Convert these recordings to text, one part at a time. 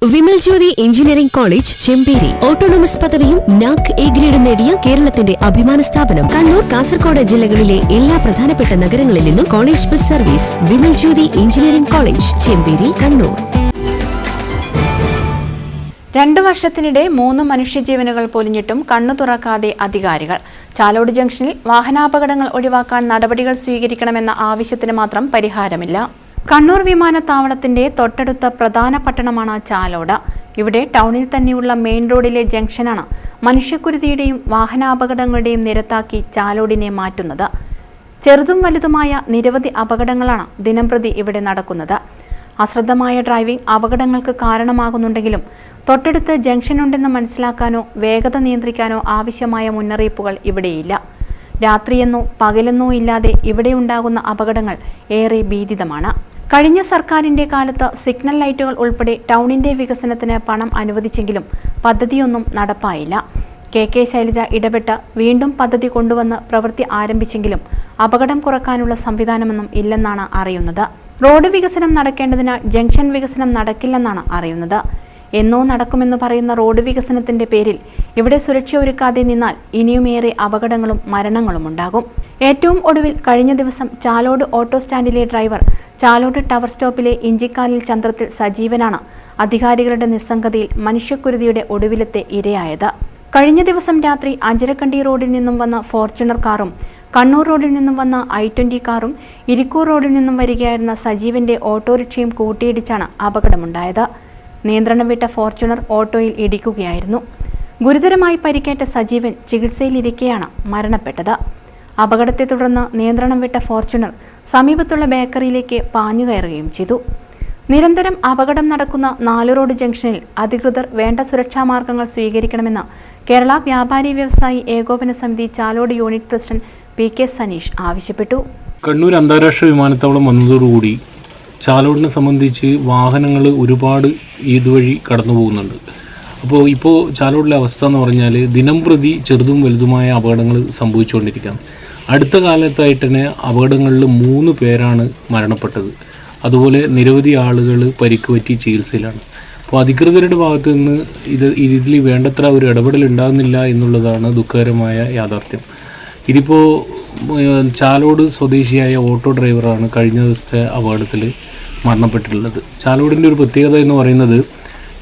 Vimal Jyothi engineering college Chemperi autonomous പദവിയും NAAC A ഗ്രേഡും നേടിയ കേരളത്തിന്റെ അഭിമാന സ്ഥാപനം. കണ്ണൂർ, കാസർഗോഡ് ജില്ലകളിലെ എല്ലാ പ്രധാനപ്പെട്ട നഗരങ്ങളിൽ നിന്നും college bus service. Vimal Jyothi engineering college Chemperi, Kannur. 2 വർഷത്തിനിടെ 3 മനുഷ്യജീവനുകൾ പൊലിഞ്ഞിട്ടും കണ്ണു തുറക്കാതെ അധികാരികൾ. ചാലോട് ജംഗ്ഷനിൽ വാഹനാപകടങ്ങൾ ഒഴിവാക്കാൻ നടപടികൾ സ്വീകരിക്കണമെന്ന ആവശ്യത്തിന് മാത്രം പരിഹാരമില്ല. കണ്ണൂർ വിമാനത്താവളത്തിന്റെ തൊട്ടടുത്ത പ്രധാന പട്ടണമാണ് ചാലോട്. ഇവിടെ ടൗണിൽ തന്നെയുള്ള മെയിൻ റോഡിലെ ജംഗ്ഷനാണ് മനുഷ്യക്കുരുതിയുടെയും വാഹനാപകടങ്ങളുടെയും നിരത്താക്കി ചാലോടിനെ മാറ്റുന്നത്. ചെറുതും വലുതുമായ നിരവധി അപകടങ്ങളാണ് ദിനംപ്രതി ഇവിടെ നടക്കുന്നത്. അശ്രദ്ധമായ ഡ്രൈവിംഗ് അപകടങ്ങൾക്ക് കാരണമാകുന്നുണ്ടെങ്കിലും തൊട്ടടുത്ത് ജംഗ്ഷനുണ്ടെന്ന് മനസ്സിലാക്കാനോ വേഗത നിയന്ത്രിക്കാനോ ആവശ്യമായ മുന്നറിയിപ്പുകൾ ഇവിടെയില്ല. രാത്രിയെന്നോ പകലെന്നോ ഇല്ലാതെ ഇവിടെ ഉണ്ടാകുന്ന അപകടങ്ങൾ ഏറെ ഭീതിതമാണ്. കഴിഞ്ഞ സർക്കാരിന്റെ കാലത്ത് സിഗ്നൽ ലൈറ്റുകൾ ഉൾപ്പെടെ ടൗണിന്റെ വികസനത്തിന് പണം അനുവദിച്ചെങ്കിലും പദ്ധതിയൊന്നും നടപ്പായില്ല. കെ ശൈലജ ഇടപെട്ട് വീണ്ടും പദ്ധതി കൊണ്ടുവന്ന് പ്രവൃത്തി ആരംഭിച്ചെങ്കിലും അപകടം കുറക്കാനുള്ള സംവിധാനമൊന്നും ഇല്ലെന്നാണ് അറിയുന്നത്. റോഡ് വികസനം നടക്കേണ്ടതിനാൽ ജംഗ്ഷൻ വികസനം നടക്കില്ലെന്നാണ് അറിയുന്നത്. എന്നോ നടക്കുമെന്ന് പറയുന്ന റോഡ് വികസനത്തിന്റെ പേരിൽ ഇവിടെ സുരക്ഷ ഒരുക്കാതെ നിന്നാൽ ഇനിയുമേറെ അപകടങ്ങളും മരണങ്ങളും ഉണ്ടാകും. ഏറ്റവും ഒടുവിൽ കഴിഞ്ഞ ദിവസം ചാലോട് ഓട്ടോ സ്റ്റാൻഡിലെ ഡ്രൈവർ ചാലോട് ടവർ സ്റ്റോപ്പിലെ ഇഞ്ചിക്കാലിൽ ചന്ദ്രത്തിൽ സജീവനാണ് അധികാരികളുടെ നിസ്സംഗതയിൽ മനുഷ്യക്കുരുതിയുടെ ഒടുവിലത്തെ ഇരയായത്. കഴിഞ്ഞ ദിവസം രാത്രി അഞ്ചരക്കണ്ടി റോഡിൽ നിന്നും വന്ന ഫോർച്യൂണർ കാറും കണ്ണൂർ റോഡിൽ നിന്നും വന്ന i20 കാറും ഇരിക്കൂർ റോഡിൽ നിന്നും വരികയായിരുന്ന സജീവന്റെ ഓട്ടോറിക്ഷയും കൂട്ടിയിടിച്ചാണ് അപകടമുണ്ടായത്. നിയന്ത്രണം വിട്ട ഫോർച്യൂണർ ഓട്ടോയിൽ ഇടിക്കുകയായിരുന്നു. ഗുരുതരമായി പരിക്കേറ്റ സജീവൻ ചികിത്സയിലിരിക്കെയാണ് മരണപ്പെട്ടത്. അപകടത്തെ തുടർന്ന് നിയന്ത്രണം വിട്ട ഫോർച്യൂണർ സമീപത്തുള്ള ബേക്കറിയിലേക്ക് പാഞ്ഞുകയറുകയും ചെയ്തു. നിരന്തരം അപകടം നടക്കുന്ന 4 റോഡ് ജംഗ്ഷനിൽ അധികൃതർ വേണ്ട സുരക്ഷാ മാർഗങ്ങൾ സ്വീകരിക്കണമെന്ന് കേരള വ്യാപാരി വ്യവസായി ഏകോപന സമിതി Chalode unit president PK Saneesh ആവശ്യപ്പെട്ടു. കണ്ണൂർ അന്താരാഷ്ട്ര വിമാനത്താവളം വന്നതോടുകൂടി ചാലോടിനെ സംബന്ധിച്ച് വാഹനങ്ങൾ ഒരുപാട് ഇതുവഴി കടന്നു പോകുന്നുണ്ട്. ഇപ്പോൾ ചാലോടിലെ അവസ്ഥ എന്ന് പറഞ്ഞാൽ ദിനംപ്രതി ചെറുതും വലുതുമായ അപകടങ്ങൾ സംഭവിച്ചുകൊണ്ടിരിക്കുകയാണ്. അടുത്ത കാലത്തായിട്ട് തന്നെ അപകടങ്ങളിൽ 3 പേരാണ് മരണപ്പെട്ടത്. അതുപോലെ നിരവധി ആളുകൾ പരിക്ക് പറ്റി ചികിത്സയിലാണ്. അപ്പോൾ അധികൃതരുടെ ഭാഗത്തു നിന്ന് ഇതിൽ വേണ്ടത്ര ഒരു ഇടപെടൽ ഉണ്ടാകുന്നില്ല എന്നുള്ളതാണ് ദുഃഖകരമായ യാഥാർത്ഥ്യം. ഇതിപ്പോൾ ചാലോട് സ്വദേശിയായ ഓട്ടോ ഡ്രൈവറാണ് കഴിഞ്ഞ ദിവസത്തെ അപകടത്തിൽ മരണപ്പെട്ടിട്ടുള്ളത്. ചാലോടിൻ്റെ ഒരു പ്രത്യേകത എന്ന് പറയുന്നത്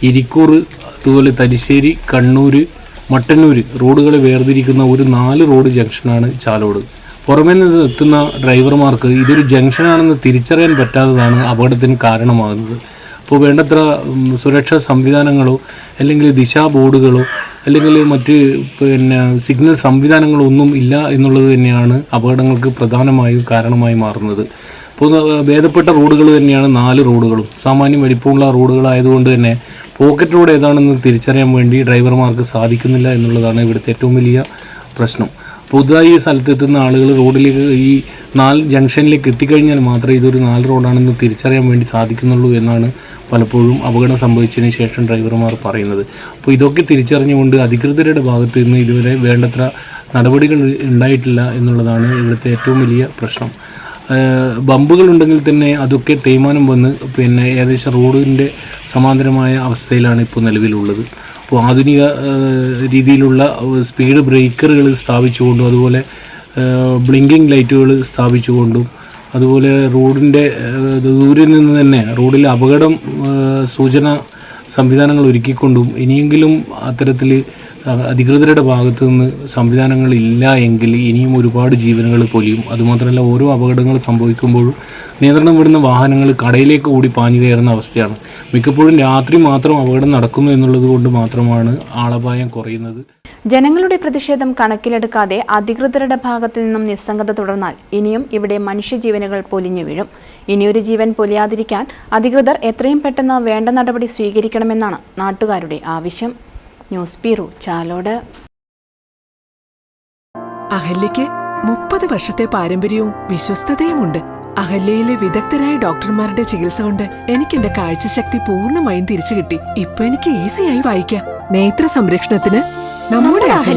ഇരിക്കൂർ, അതുപോലെ തലശ്ശേരി, കണ്ണൂർ, മട്ടന്നൂർ റോഡുകളെ വേർതിരിക്കുന്ന ഒരു 4 റോഡ് ജംഗ്ഷനാണ് ചാലോട്. പുറമേ നിന്ന് എത്തുന്ന ഡ്രൈവർമാർക്ക് ഇതൊരു ജംഗ്ഷനാണെന്ന് തിരിച്ചറിയാൻ പറ്റാത്തതാണ് അപകടത്തിന് കാരണമാകുന്നത്. അപ്പോൾ വേണ്ടത്ര സുരക്ഷാ സംവിധാനങ്ങളോ അല്ലെങ്കിൽ ദിശാ ബോർഡുകളോ അല്ലെങ്കിൽ മറ്റ് സിഗ്നൽ സംവിധാനങ്ങളോ ഒന്നും ഇല്ല എന്നുള്ളത് തന്നെയാണ് അപകടങ്ങൾക്ക് പ്രധാനമായും കാരണമായി മാറുന്നത്. ഇപ്പോൾ ഭേദപ്പെട്ട റോഡുകൾ തന്നെയാണ് 4 റോഡുകളും. സാമാന്യം വലിപ്പമുള്ള റോഡുകളായതുകൊണ്ട് തന്നെ പോക്കറ്റ് റോഡ് ഏതാണെന്ന് തിരിച്ചറിയാൻ വേണ്ടി ഡ്രൈവർമാർക്ക് സാധിക്കുന്നില്ല എന്നുള്ളതാണ് ഇവിടുത്തെ ഏറ്റവും വലിയ പ്രശ്നം. പുതുതായി ഈ സ്ഥലത്തെത്തുന്ന ആളുകൾ റോഡിലേക്ക് ഈ 4 ജംഗ്ഷനിലേക്ക് എത്തിക്കഴിഞ്ഞാൽ മാത്രമേ ഇതൊരു 4 റോഡാണെന്ന് തിരിച്ചറിയാൻ വേണ്ടി സാധിക്കുന്നുള്ളൂ എന്നാണ് പലപ്പോഴും അപകടം സംഭവിച്ചതിന് ശേഷം ഡ്രൈവർമാർ പറയുന്നത്. അപ്പോൾ ഇതൊക്കെ തിരിച്ചറിഞ്ഞുകൊണ്ട് അധികൃതരുടെ ഭാഗത്ത് നിന്ന് ഇതുവരെ വേണ്ടത്ര നടപടികൾ ഉണ്ടായിട്ടില്ല എന്നുള്ളതാണ് ഇവിടുത്തെ ഏറ്റവും വലിയ പ്രശ്നം. ബമ്പുകൾ ഉണ്ടെങ്കിൽ തന്നെ അതൊക്കെ തേയ്മാനം വന്ന് ഏകദേശം റോഡിൻ്റെ സമാന്തരമായ അവസ്ഥയിലാണ് ഇപ്പോൾ നിലവിലുള്ളത്. അപ്പോൾ ആധുനിക രീതിയിലുള്ള സ്പീഡ് ബ്രേക്കറുകൾ സ്ഥാപിച്ചുകൊണ്ടും അതുപോലെ ബ്ലിങ്കിങ് ലൈറ്റുകൾ സ്ഥാപിച്ചുകൊണ്ടും അതുപോലെ റോഡിൻ്റെ ദൂരിൽ നിന്ന് തന്നെ റോഡിൽ അപകടം സൂചന സംവിധാനങ്ങൾ ഒരുക്കിക്കൊണ്ടും ഇനിയെങ്കിലും അത്തരത്തിൽ അധികൃതരുടെ ഭാഗത്തു നിന്ന് സംവിധാനങ്ങൾ ഇല്ല എങ്കിൽ ഇനിയും ഒരുപാട് ജീവനുകൾ പൊലിയും. അതുമാത്രമല്ല ഓരോ അപകടങ്ങൾ സംഭവിക്കുമ്പോഴും നിയന്ത്രണം വിടുന്ന വാഹനങ്ങൾ കടയിലേക്ക് കൂടി പാഞ്ഞു കയറുന്ന അവസ്ഥയാണ്. മിക്കപ്പോഴും രാത്രി മാത്രം അപകടം നടക്കുന്നു എന്നുള്ളത് കൊണ്ട് മാത്രമാണ് ആളപായം കുറയുന്നത്. ജനങ്ങളുടെ പ്രതിഷേധം കണക്കിലെടുക്കാതെ അധികൃതരുടെ ഭാഗത്തു നിന്നും നിസ്സംഗത തുടർന്നാൽ ഇനിയും ഇവിടെ മനുഷ്യജീവനുകൾ പൊലിഞ്ഞു വീഴും. ഇനിയൊരു ജീവൻ പൊലിയാതിരിക്കാൻ അധികൃതർ എത്രയും പെട്ടെന്ന് വേണ്ട നടപടി സ്വീകരിക്കണമെന്നാണ് നാട്ടുകാരുടെ ആവശ്യം. News bureau, Chalode. അഹല്യയ്ക്ക് 30 വർഷത്തെ പാരമ്പര്യവും വിശ്വസ്തതയുമുണ്ട്. അഹല്യയിലെ വിദഗ്ധരായ ഡോക്ടർമാരുടെ ചികിത്സ കൊണ്ട് എനിക്ക് എന്റെ കാഴ്ചശക്തി പൂർണ്ണമായും തിരിച്ചു കിട്ടി. ഇപ്പൊ എനിക്ക് ഈസിയായി വായിക്കാം. നേത്ര സംരക്ഷണത്തിന് നമ്മുടെ അഹല്യ.